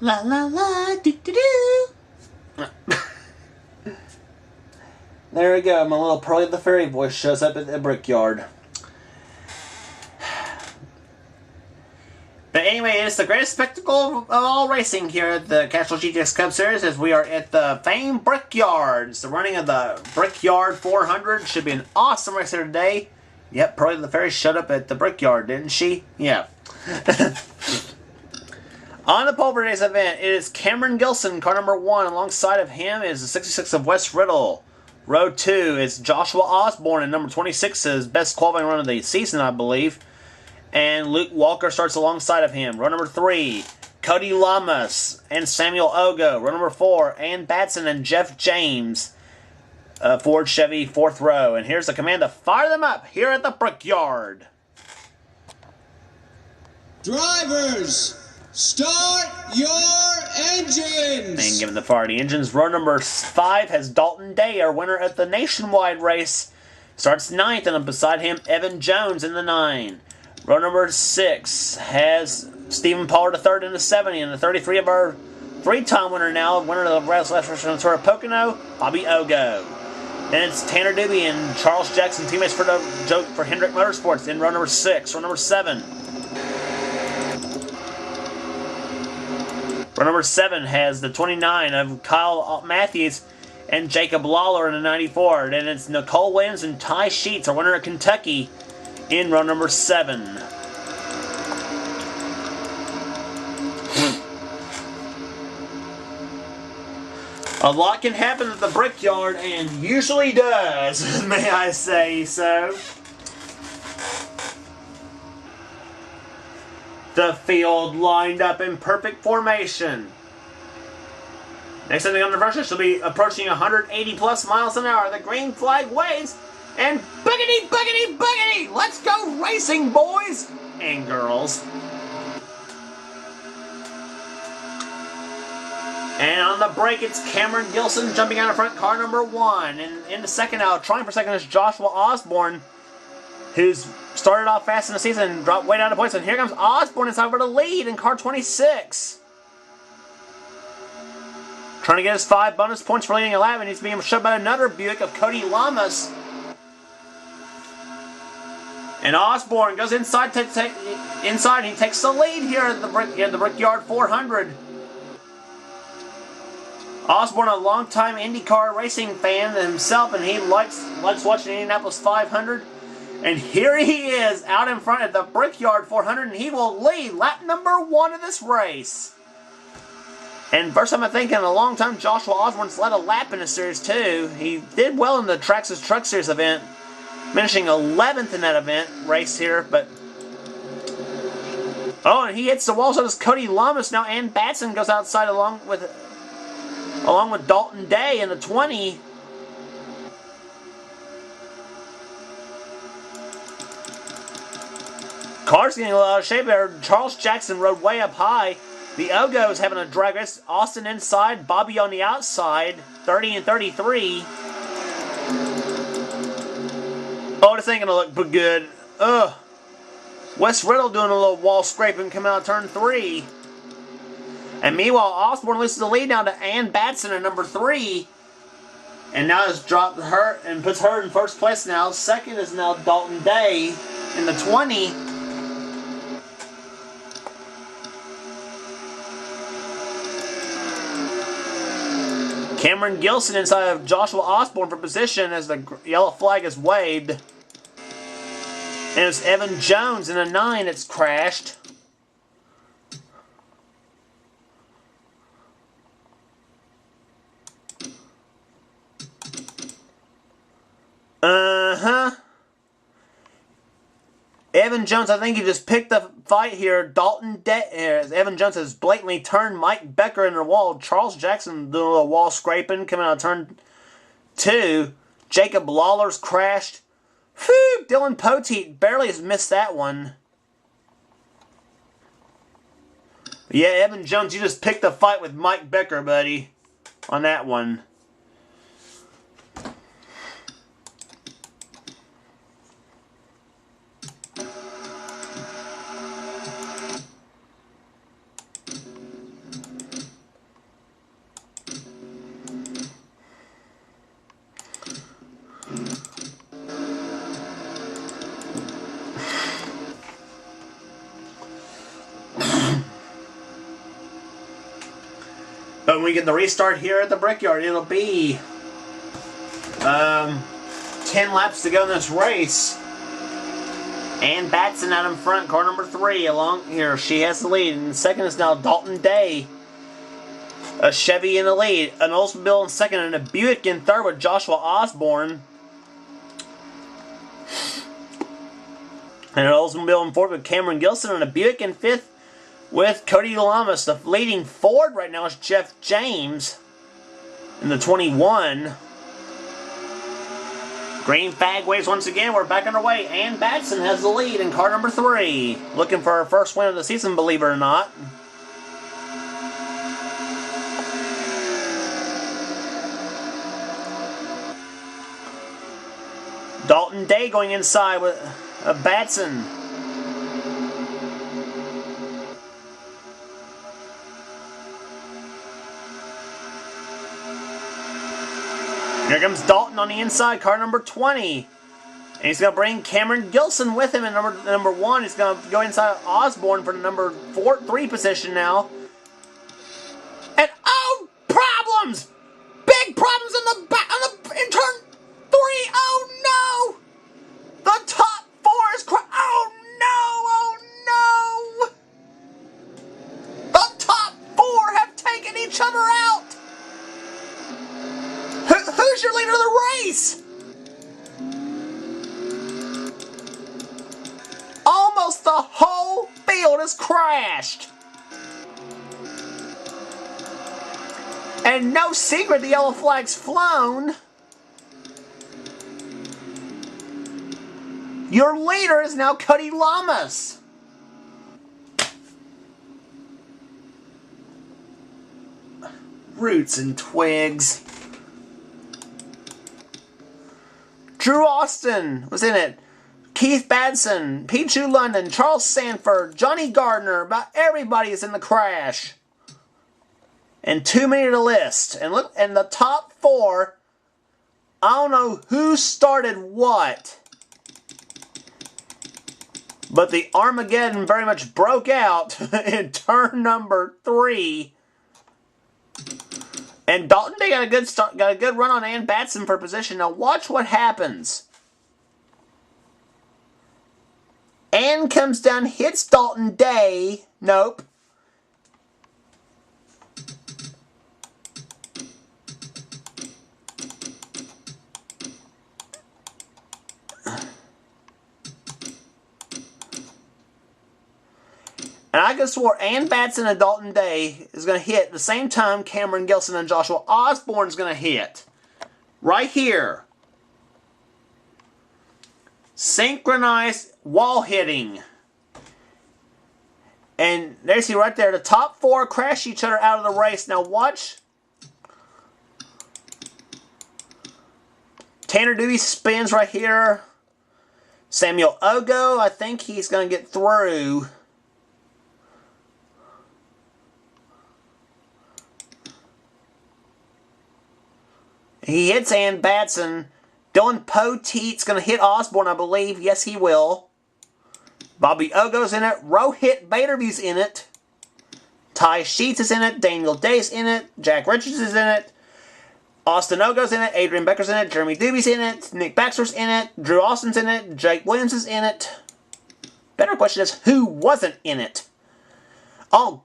La la la, do do do. There we go. My little Pearly the Fairy voice shows up at the Brickyard. But anyway, it's the greatest spectacle of all racing here at the Castrol GTX Cup Series, as we are at the famed Brickyard. It's the running of the Brickyard 400. Should be an awesome race here today. Yep, Pearly the Fairy showed up at the Brickyard, didn't she? Yeah. On the pole for today's event, it is Cameron Gilson, car number 1. Alongside of him is the 66 of Wes Riddle. Row 2 is Joshua Osborne, and number 26 is best qualifying run of the season, I believe. And Luke Walker starts alongside of him. Row number 3, Cody Lamas and Samuel Ogo. Row number 4, Ann Batson and Jeff James. Ford Chevy, 4th row. And here's the command to fire them up here at the Brickyard. Drivers, start your engines! And given the fire the engines, row number 5 has Dalton Day, our winner at the nationwide race. Starts 9th, and beside him, Evan Jones in the 9. Row number 6 has Stephen Pollard III in the 70, and the 33 of our 3-time winner now, winner of the last race on the Tour of Pocono, Bobby Ogo. Then it's Tanner Doobie and Charles Jackson, teammates for Hendrick Motorsports in row number 6. Row number 7. Row number 7 has the 29 of Kyle Matthews and Jacob Lawler in the 94. Then it's Nicole Williams and Ty Sheets, our winner of Kentucky, in row number 7. A lot can happen at the Brickyard, and usually does, may I say so. The field lined up in perfect formation. Next thing on the front, she'll be approaching 180 plus miles an hour. The green flag waves, and boogity, boogity, boogity! Let's go racing, boys and girls. And on the brake, it's Cameron Gilson jumping out of front, car number 1. And in the second out, trying for second is Joshua Osborne, who's started off fast in the season and dropped way down to points. And here comes Osborne inside for the lead in car 26. Trying to get his 5 bonus points for leading a lap, and he's being shoved by another Buick of Cody Lamas. And Osborne goes inside and he takes the lead here at the Brickyard 400. Osborne, a longtime IndyCar racing fan himself, and he likes watching Indianapolis 500. And here he is out in front at the Brickyard 400, and he will lead lap number 1 of this race. And first time I think in a long time, Joshua Osborne's led a lap in this series too. He did well in the Traxxas Truck Series event, finishing 11th in that event race here, but oh, and he hits the wall, so does Cody Lamas. Now Ann Batson goes outside along with Dalton Day in the 20. Car's getting a little out of shape there. Charles Jackson rode way up high. The Ogo's having a drag race. Austin inside, Bobby on the outside, 30 and 33. Oh, this ain't gonna look good. Ugh. Wes Riddle doing a little wall scraping coming out of turn 3. And meanwhile, Osborne loses the lead down to Ann Batson at number 3. And now has dropped her and puts her in first place now. Second is now Dalton Day in the 20. Cameron Gilson inside of Joshua Osborne for position as the yellow flag is waved. And it's Evan Jones in a 9 that's crashed. Evan Jones, I think he just picked the fight here. Evan Jones has blatantly turned Mike Becker in the wall. Charles Jackson doing a little wall scraping, coming out of turn 2. Jacob Lawler's crashed. Whew, Dylan Poteet barely has missed that one. Yeah, Evan Jones, you just picked the fight with Mike Becker, buddy, on that one. When we get the restart here at the Brickyard, it'll be 10 laps to go in this race. And Batson out in front, car number 3 along here. She has the lead. And second is now Dalton Day. A Chevy in the lead. An Oldsmobile in second and a Buick in third with Joshua Osborne. And an Oldsmobile in fourth with Cameron Gilson and a Buick in fifth with Cody Lamas. The leading Ford right now is Jeff James in the 21. Green flag waves once again. We're back underway. Ann Batson has the lead in car number 3. Looking for her first win of the season, believe it or not. Dalton Day going inside with Batson. Here comes Dalton on the inside, car number 20. And he's going to bring Cameron Gilson with him in number 1. He's going to go inside Osborne for the number 3 position now. And oh, problems! Big problems in turn 3. Oh no! The top 4 is oh no! The top 4 have taken each other out. Who's your leader of the race? Almost the whole field has crashed. And no secret, the yellow flag's flown. Your leader is now Cody Lamas. Roots and twigs. Drew Austin was in it. Keith Badson, Pichu London, Charles Sanford, Johnny Gardner. About everybody is in the crash. And too many to list. And look, and the top 4, I don't know who started what. But the Armageddon very much broke out in turn number 3. And Dalton Day got a good start, got a good run on Ann Batson for position. Now watch what happens. Ann comes down, hits Dalton Day. Nope. And I could have swore Ann Batson and Dalton Day is going to hit at the same time Cameron Gilson and Joshua Osborne is going to hit. Right here. Synchronized wall hitting. And there you see right there, the top 4 crash each other out of the race. Now watch. Tanner Doobie spins right here. Samuel Ogo, I think he's going to get through. He hits Ann Batson. Dylan Poteet's going to hit Osborne, I believe. Yes, he will. Bobby Ogo's in it. Rohit Baderby's in it. Ty Sheets is in it. Daniel Day's in it. Jack Richards is in it. Austin Ogo's in it. Adrian Becker's in it. Jeremy Doobie's in it. Nick Baxter's in it. Drew Austin's in it. Jake Williams is in it. Better question is, who wasn't in it? Oh,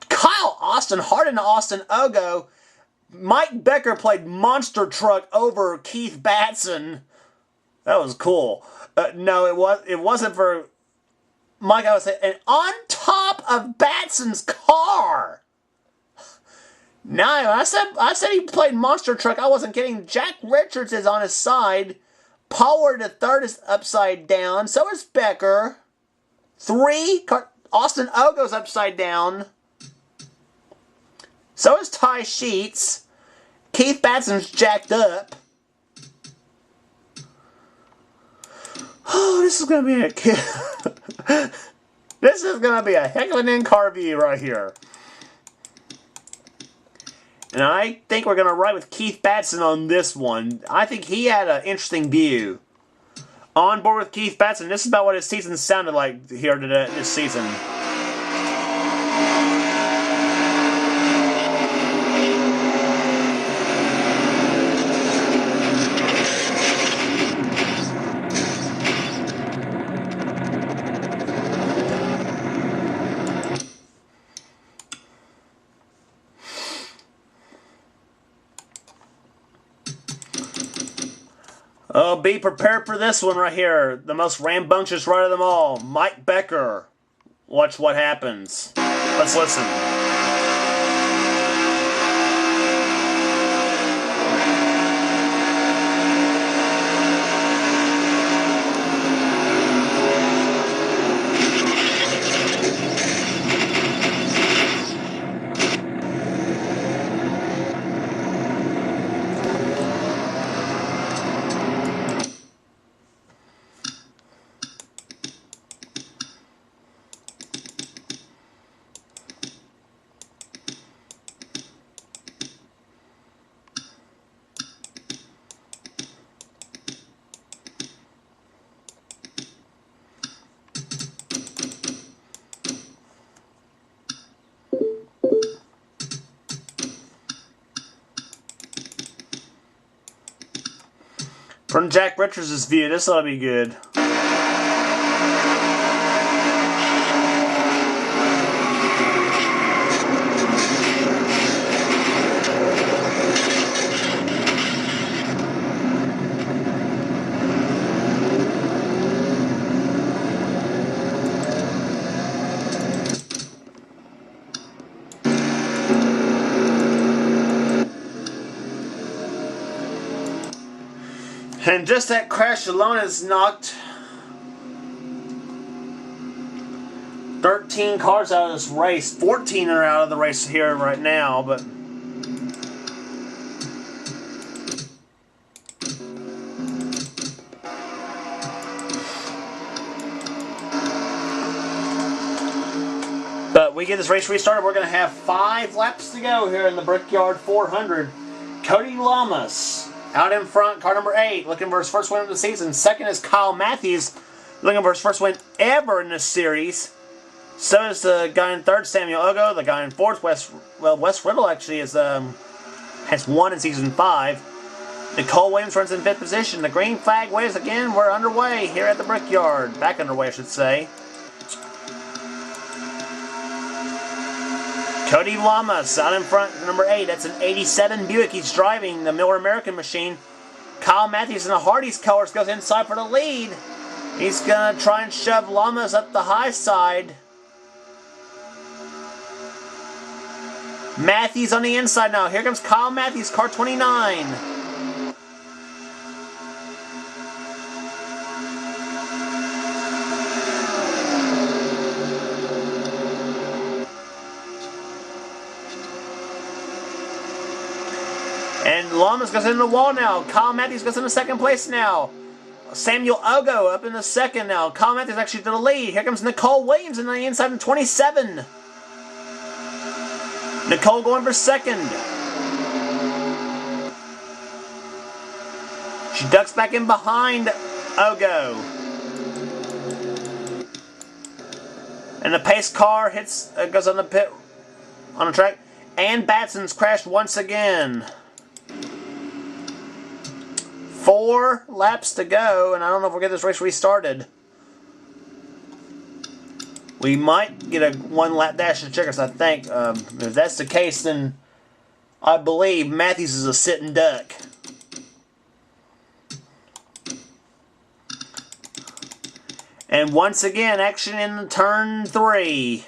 Kyle Austin, Hardin to Austin Ogo. Mike Becker played Monster Truck over Keith Batson. That was cool. No, it wasn't for Mike. I was saying, and on top of Batson's car. Now, I said he played Monster Truck. I wasn't kidding. Jack Richards is on his side. Pollard the third is upside down. So is Becker. 3. Austin Ogo's upside down. So is Ty Sheets. Keith Batson's jacked up. Oh, this is going to be this is going to be a heck of an in-car view right here. And I think we're going to ride with Keith Batson on this one. I think he had an interesting view. On board with Keith Batson. This is about what his season sounded like here today, this season. Oh, be prepared for this one right here. The most rambunctious rider of them all, Mike Becker. Watch what happens. Let's listen. From Jack Richards' view, this ought to be good. And just that crash alone has knocked 13 cars out of this race. 14 are out of the race here right now, but we get this race restarted. We're going to have 5 laps to go here in the Brickyard 400. Cody Lamas out in front, car number 8, looking for his first win of the season. Second is Kyle Matthews, looking for his first win ever in this series. So is the guy in third, Samuel Ogo. The guy in fourth, Wes Riddle, actually has won in season 5. Nicole Williams runs in fifth position. The green flag waves again. We're underway here at the Brickyard. Back underway, I should say. Cody Lamas out in front, number 8. That's an 87 Buick. He's driving the Miller American machine. Kyle Matthews in the Hardy's colors goes inside for the lead. He's going to try and shove Lamas up the high side. Matthews on the inside now. Here comes Kyle Matthews, car 29. And Lamas goes into the wall now. Kyle Matthews goes into second place now. Samuel Ogo up in the second now. Kyle Matthews actually to the lead. Here comes Nicole Williams in the inside in 27. Nicole going for second. She ducks back in behind Ogo. And the pace car goes on the track. And Batson's crashed once again. 4 laps to go, and I don't know if we'll get this race restarted. We might get a 1-lap dash of checkers, I think. If that's the case, then I believe Matthews is a sitting duck. And once again, action in turn 3.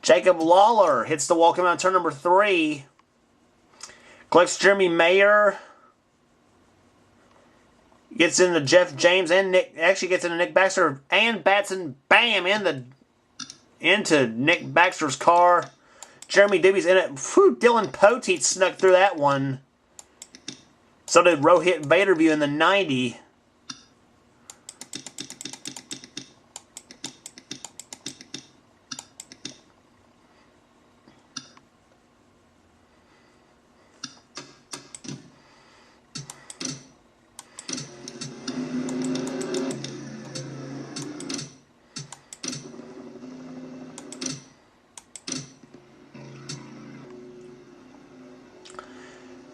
Jacob Lawler hits the wall coming out turn number 3. Collects Jeremy Mayer. Gets into Jeff James and gets into Nick Baxter and Batson. Bam! Into Nick Baxter's car. Jeremy Doobie's in it. Whew, Dylan Poteet snuck through that one. So did Rohit Vaderview in the 90.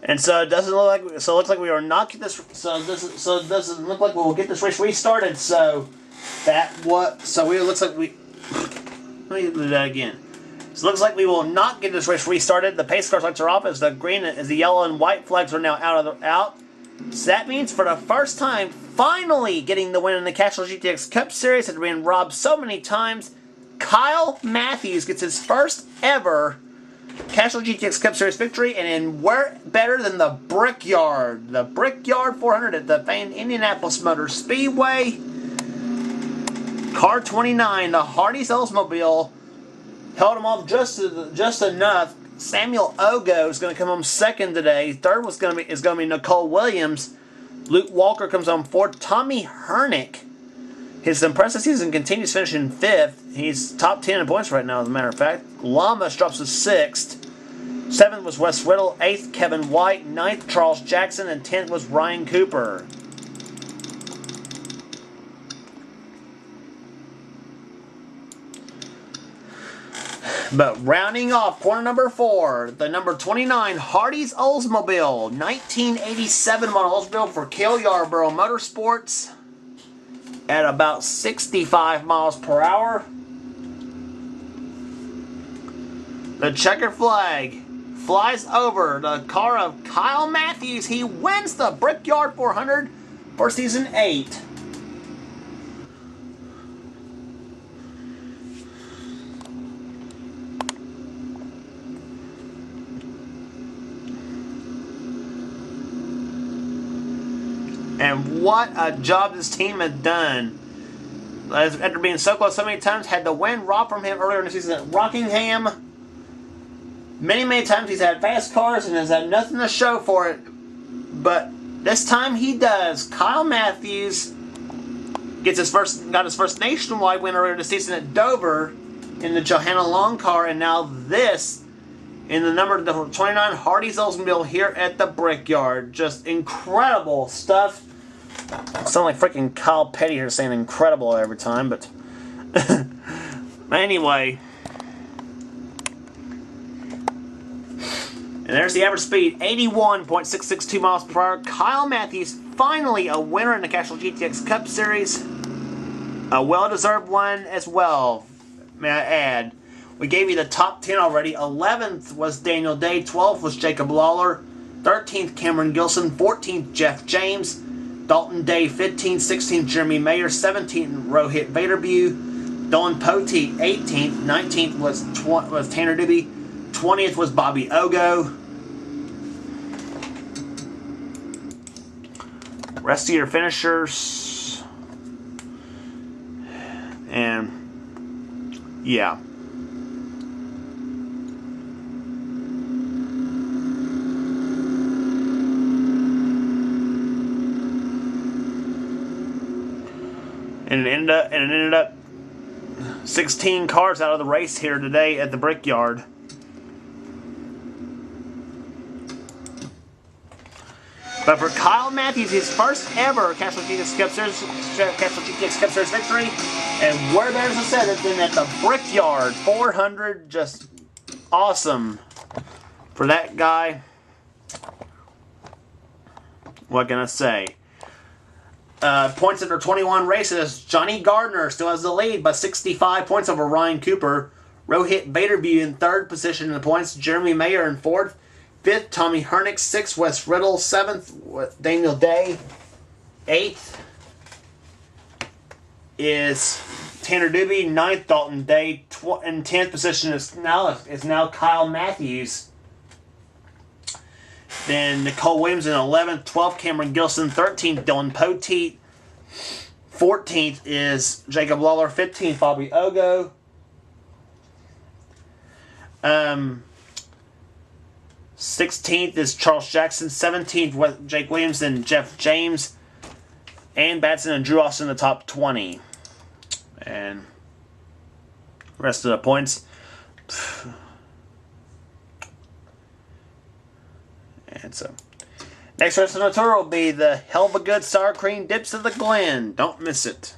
And so it doesn't look like. So it looks like we are not get this. So it doesn't look like we'll get this race restarted. So it looks like we. Let me do that again. So it looks like we will not get this race restarted. The pace car lights are off as the yellow and white flags are now out. So that means for the first time, finally getting the win in the Castrol GTX Cup Series after being robbed so many times, Kyle Matthews gets his first ever Castrol GTX Cup Series victory, and in where better than the Brickyard. The Brickyard 400 at the famed Indianapolis Motor Speedway. Car 29, the Hardee's Oldsmobile, held him off just enough. Samuel Ogo is going to come home second today. Third is going to be Nicole Williams. Luke Walker comes home fourth. Tommy Hernick, his impressive season continues, finishing fifth. He's top 10 in points right now, as a matter of fact. Lamas drops to sixth. Seventh was Wes Riddle. Eighth, Kevin White. Ninth, Charles Jackson. And 10th was Ryan Cooper. But rounding off corner number 4, the number 29 Hardee's Oldsmobile, 1987 model Oldsmobile for Cale Yarborough Motorsports at about 65 miles per hour. The checker flag flies over the car of Kyle Matthews. He wins the Brickyard 400 for season 8. And what a job this team had done. After being so close so many times, had the win robbed from him earlier in the season at Rockingham. Many times he's had fast cars and has had nothing to show for it. But this time he does. Kyle Matthews got his first nationwide win earlier this season at Dover in the Johanna Long car, and now this in the number 29 Hardee's Oldsmobile here at the Brickyard. Just incredible stuff. I sound like freaking Kyle Petty here saying incredible every time, but anyway. And there's the average speed, 81.662 miles per hour. Kyle Matthews, finally a winner in the Castrol GTX Cup Series. A well-deserved one as well, may I add. We gave you the top 10 already. 11th was Daniel Day. 12th was Jacob Lawler. 13th, Cameron Gilson. 14th, Jeff James. Dalton Day, 15th. 16th, Jeremy Mayer. 17th, Rohit Vaderview. Dylan Poteet, 18th. 19th was Tanner Doobie. 20th was Bobby Ogo. Rest of your finishers. And yeah. And it ended up 16 cars out of the race here today at the Brickyard. But for Kyle Matthews, his first ever Castrol GTX Cup Series victory, and where there's a set than at the Brickyard 400, just awesome for that guy. What can I say? Points after 21 races, Johnny Gardner still has the lead by 65 points over Ryan Cooper. Rohit Vaderview in third position in the points. Jeremy Mayer in fourth. 5th, Tommy Hernick. 6th, Wes Riddle. 7th, Daniel Day. 8th is Tanner Doobie. 9th, Dalton Day. In 10th position is now Kyle Matthews. Then Nicole Williams in 11th. 12th, Cameron Gilson. 13th, Dylan Poteet. 14th is Jacob Lawler. 15th, Bobby Ogo. 16th is Charles Jackson. 17th, Jake Williams and Jeff James. And Batson and Drew Austin in the top 20. And the rest of the points. And so, next race on the tour will be the Hell of a Good Sour Cream Dips of the Glen. Don't miss it.